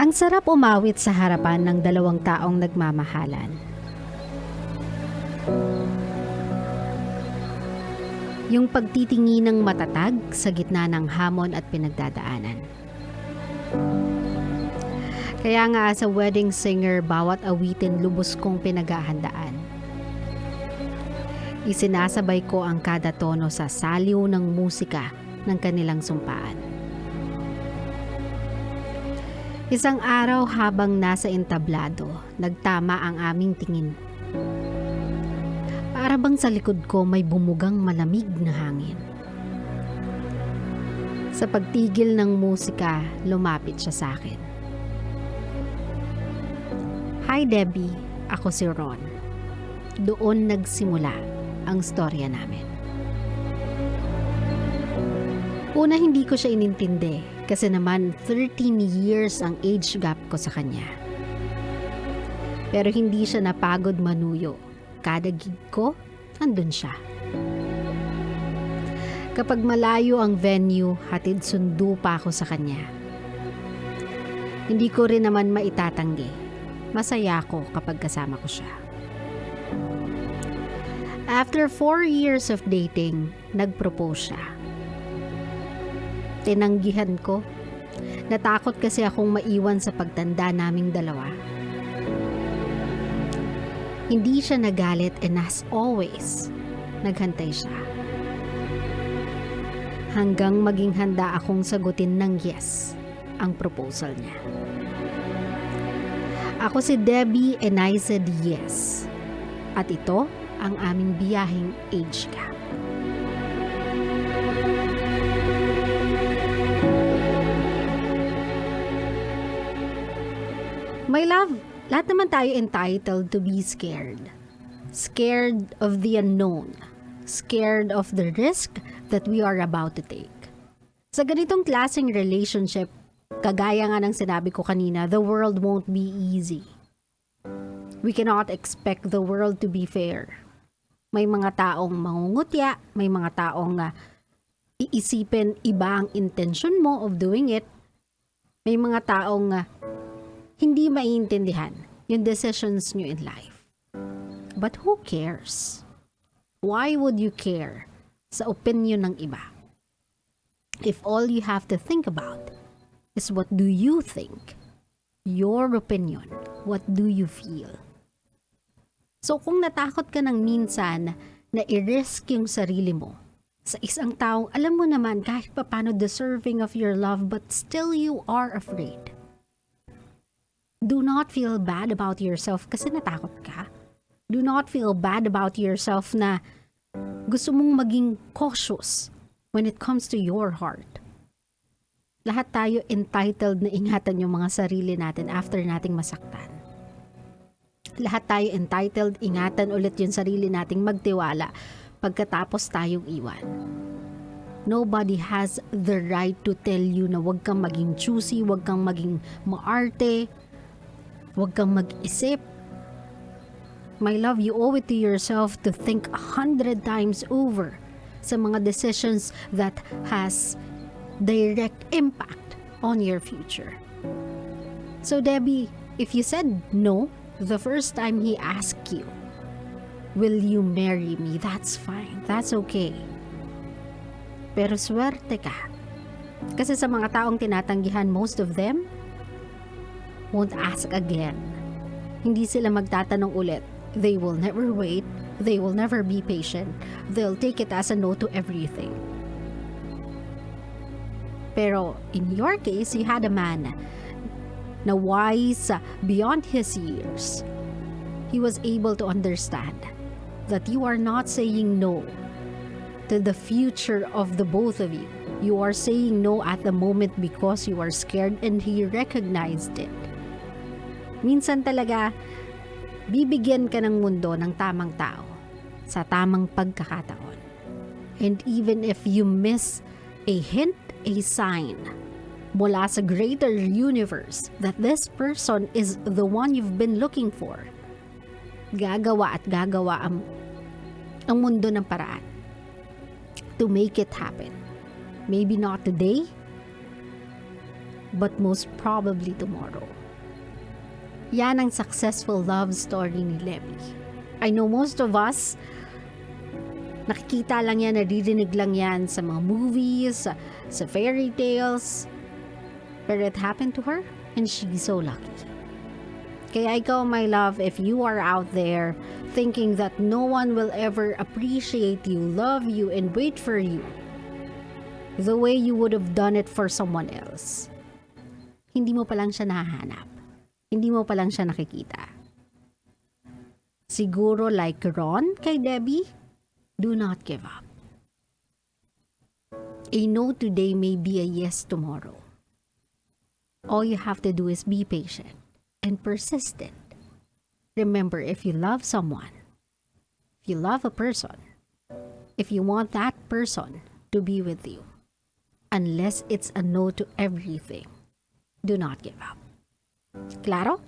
Ang sarap umawit sa harapan ng dalawang taong nagmamahalan. Yung pagtitingi ng matatag sa gitna ng hamon at pinagdadaanan. Kaya nga as a wedding singer, bawat awitin lubos kong pinaghahandaan. Isinasabay ko ang kada tono sa saliw ng musika ng kanilang sumpaan. Isang araw habang nasa entablado, nagtama ang aming tingin. Para bang sa likod ko may bumugang malamig na hangin. Sa pagtigil ng musika, lumapit siya sa akin. Hi Debbie, ako si Ron. Doon nagsimula ang storya namin. Una hindi ko siya inintindi kasi naman 13 years ang age gap ko sa kanya. Pero hindi siya napagod manuyo. Kada gig ko, andun siya. Kapag malayo ang venue, hatid sundo pa ako sa kanya. Hindi ko rin naman maitatanggi. Masaya ako kapag kasama ko siya. After 4 years of dating, nag-propose siya. Tinanggihan ko. Natakot kasi akong maiwan sa pagtanda naming dalawa. Hindi siya nagalit and as always, naghantay siya. Hanggang maging handa akong sagutin ng yes ang proposal niya. Ako si Debbie and I said yes. At ito ang aming biyaheng age gap. My love, lahat naman tayo entitled to be scared. Scared of the unknown. Scared of the risk that we are about to take. Sa ganitong klaseng relationship, kagaya nga ng sinabi ko kanina, the world won't be easy. We cannot expect the world to be fair. May mga taong mangungutya, may mga taong iisipin iba ang intention mo of doing it. May mga taong hindi maiintindihan yung decisions nyo in life. But who cares? Why would you care sa opinion ng iba? If all you have to think about is what do you think? Your opinion. What do you feel? So kung natakot ka ng minsan na i-risk yung sarili mo sa isang taong alam mo naman kahit paano deserving of your love but still you are afraid. Do not feel bad about yourself kasi natakot ka. Do not feel bad about yourself na gusto mong maging cautious when it comes to your heart. Lahat tayo entitled na ingatan yung mga sarili natin after nating masaktan. Lahat tayo entitled ingatan ulit yung sarili nating magtiwala pagkatapos tayong iwan. Nobody has the right to tell you na wag kang maging choosy, wag kang maging maarte, wag kang mag-isip. My love, you owe it to yourself to think 100 times over sa mga decisions that has direct impact on your future. So Debbie, if you said no the first time he asked you, will you marry me? That's fine. That's okay. Pero swerte ka. Kasi sa mga taong tinatanggihan, most of them won't ask again. Hindi sila magtatanong ulit. They will never wait. They will never be patient. They'll take it as a no to everything. Pero in your case, you had a man na wise beyond his years. He was able to understand that you are not saying no to the future of the both of you. You are saying no at the moment because you are scared and he recognized it. Minsan talaga, bibigyan ka ng mundo ng tamang tao sa tamang pagkakataon. And even if you miss a hint, a sign mula sa greater universe that this person is the one you've been looking for, gagawa at gagawa ang mundo ng paraan to make it happen. Maybe not today, but most probably tomorrow. Yan ang successful love story ni Levi. I know most of us, nakikita lang yan, naririnig lang yan sa mga movies, sa fairy tales. But it happened to her and she's so lucky. Kaya ikaw, my love, if you are out there thinking that no one will ever appreciate you, love you, and wait for you the way you would have done it for someone else, hindi mo pa lang siya nahahanap. Hindi mo pa lang siya nakikita. Siguro like Ron kay Debbie, do not give up. A no today may be a yes tomorrow. All you have to do is be patient and persistent. Remember, if you love someone, if you love a person, if you want that person to be with you, unless it's a no to everything, do not give up. Claro?